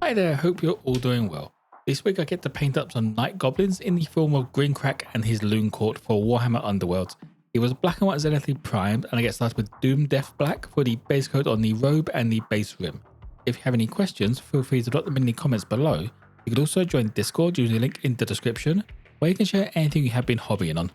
Hi there, hope you're all doing well. This week I get to paint up some night goblins in the form of Grinkrak and his Looncourt for Warhammer Underworlds. It was black and white zenithally primed, and I get started with Doom Death Black for the base coat on the robe and the base rim. If you have any questions, feel free to drop them in the comments below. You can also join Discord using the link in the description, where you can share anything you have been hobbying on.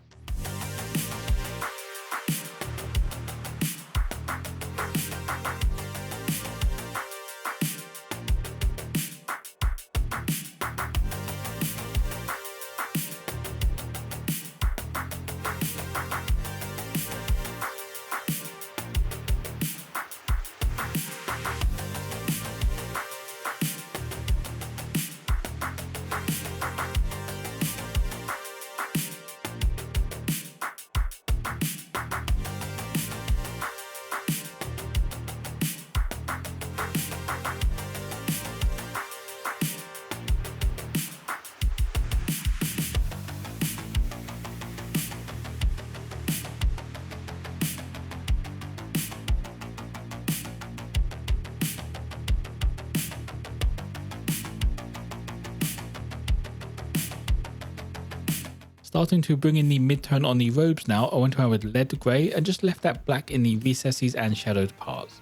Starting to bring in the mid-tone on the robes now, I went around with lead grey and just left that black in the recesses and shadowed parts.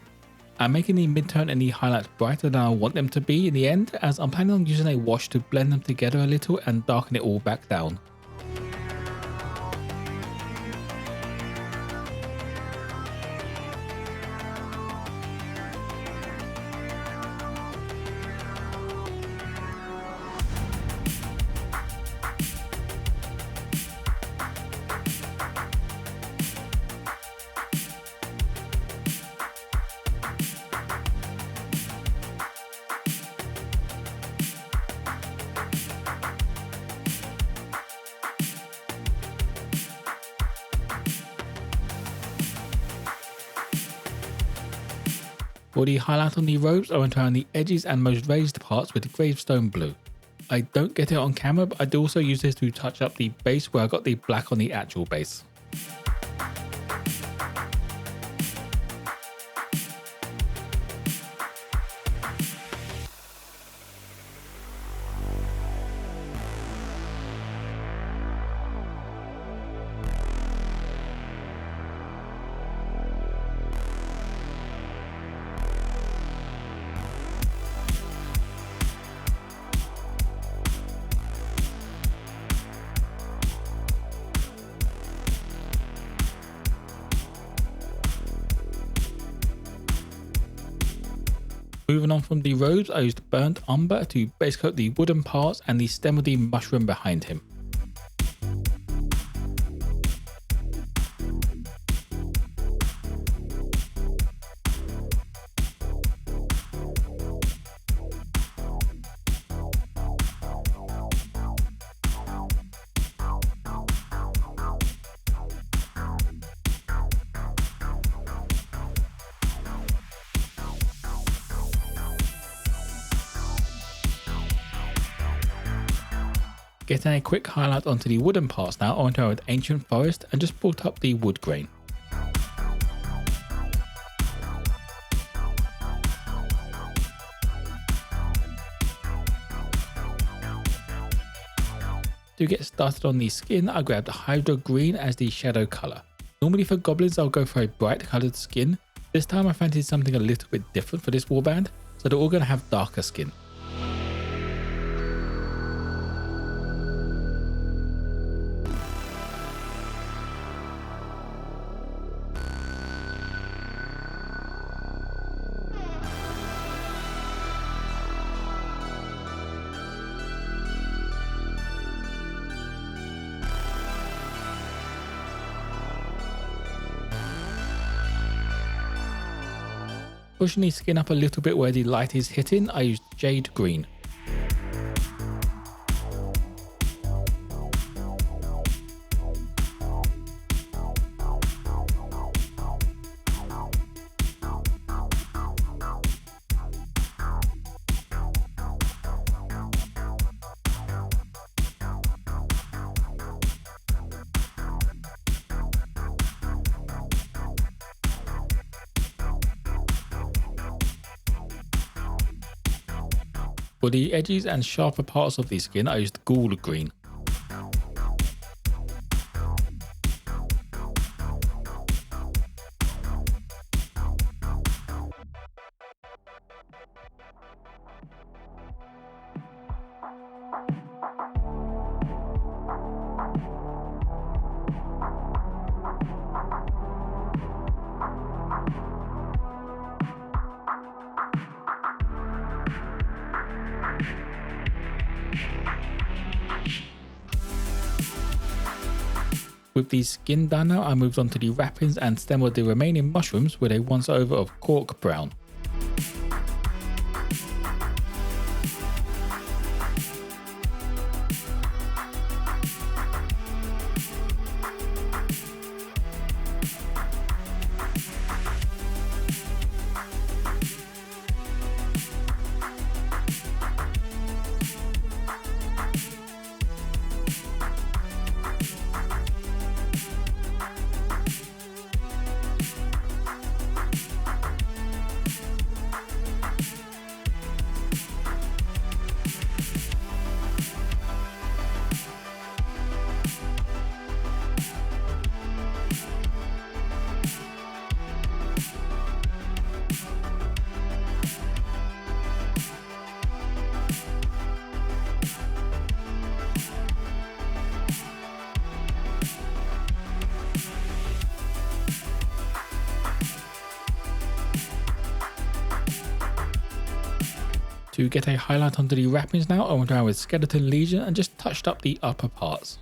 I'm making the mid-tone and the highlights brighter than I want them to be in the end, as I'm planning on using a wash to blend them together a little and darken it all back down. For the highlight on the robes, I went around the edges and most raised parts with Gravestone blue. I don't get it on camera, but I do also use this to touch up the base where I got the black on the actual base. Moving on from the robes, I used burnt umber to base coat the wooden parts and the stem of the mushroom behind him. Getting a quick highlight onto the wooden parts now, I went over with Ancient Forest and just brought up the wood grain. To get started on the skin, I grabbed Hydra green as the shadow colour. Normally for goblins I'll go for a bright coloured skin. This time I fancied something a little bit different for this warband, so they're all going to have darker skin. Pushing the skin up a little bit where the light is hitting, I used Jade green. For the edges and sharper parts of the skin, I used Ghoul green. With the skin done now, I moved on to the wrappings and stem of the remaining mushrooms with a once over of Cork brown. To get a highlight onto the wrappings now, I went around with Skeleton Legion and just touched up the upper parts.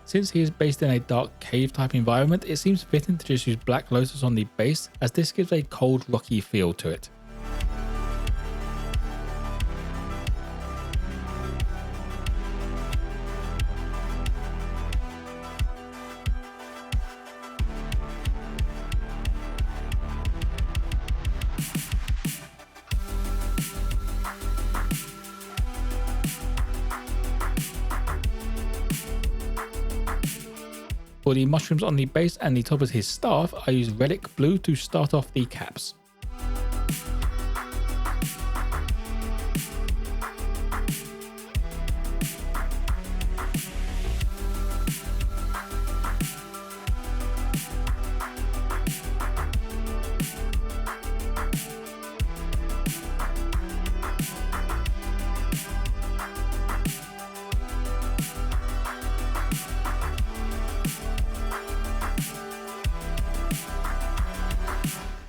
Since he is based in a dark cave type environment, it seems fitting to just use Black Lotus on the base, as this gives a cold, rocky feel to it. For the mushrooms on the base and the top of his staff, I use Relic blue to start off the caps.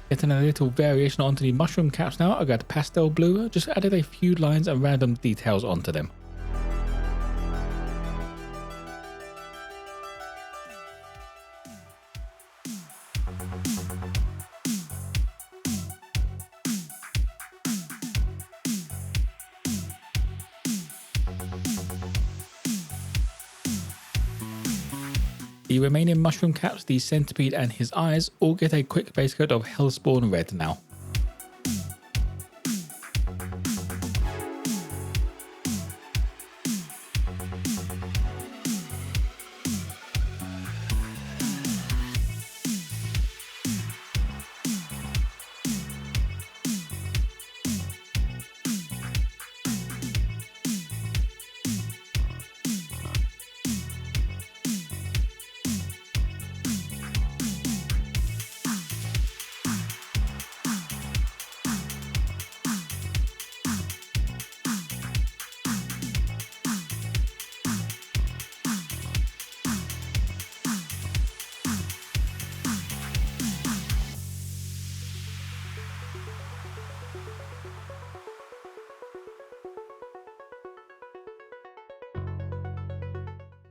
Getting a little variation onto the mushroom caps now, I got Pastel blue, just added a few lines and random details onto them. The remaining mushroom caps, the centipede and his eyes all get a quick base coat of Hellspawn red now.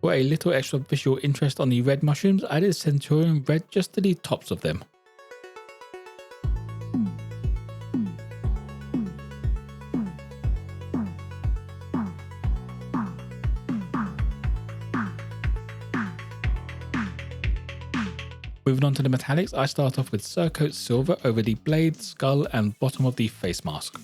For a little extra visual interest on the red mushrooms, I did Centurion red just to the tops of them. Moving on to the metallics, I start off with Surcoat Silver over the blade, skull and bottom of the face mask.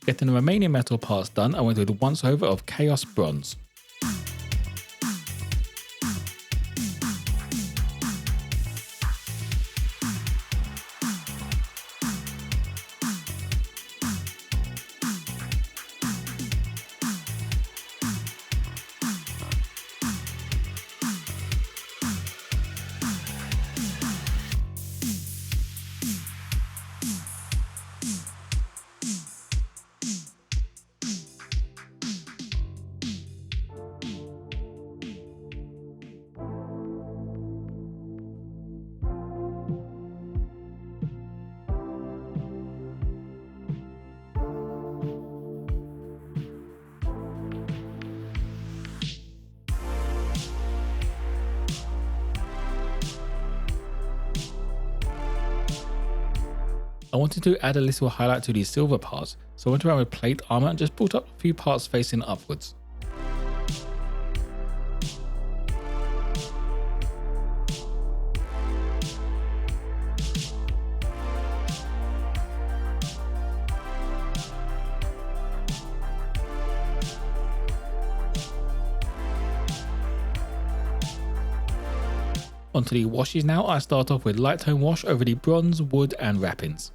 Getting the remaining metal parts done, I went with once over of Chaos Bronze. I wanted to add a little highlight to these silver parts, so I went around with plate armor and just brought up a few parts facing upwards. Onto the washes now, I start off with light tone wash over the bronze, wood and wrappings.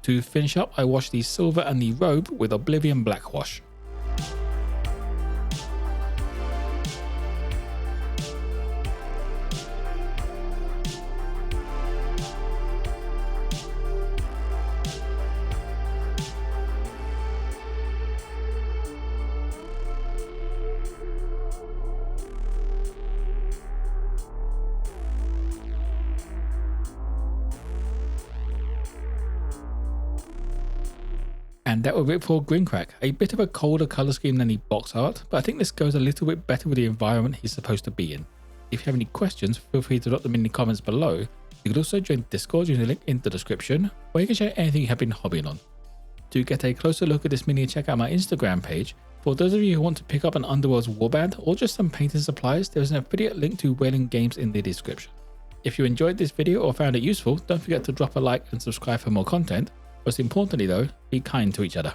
To finish up, I washed the silver and the robe with Oblivion black wash. And that will be it for Grinkrak. A bit of a colder colour scheme than the box art, but I think this goes a little bit better with the environment he's supposed to be in. If you have any questions, feel free to drop them in the comments below. You could also join Discord using the link in the description, where you can share anything you have been hobbying on. To get a closer look at this mini, check out my Instagram page. For those of you who want to pick up an Underworlds warband or just some painting supplies, there is an affiliate link to Whaling Games in the description. If you enjoyed this video or found it useful, don't forget to drop a like and subscribe for more content. Most importantly though, be kind to each other.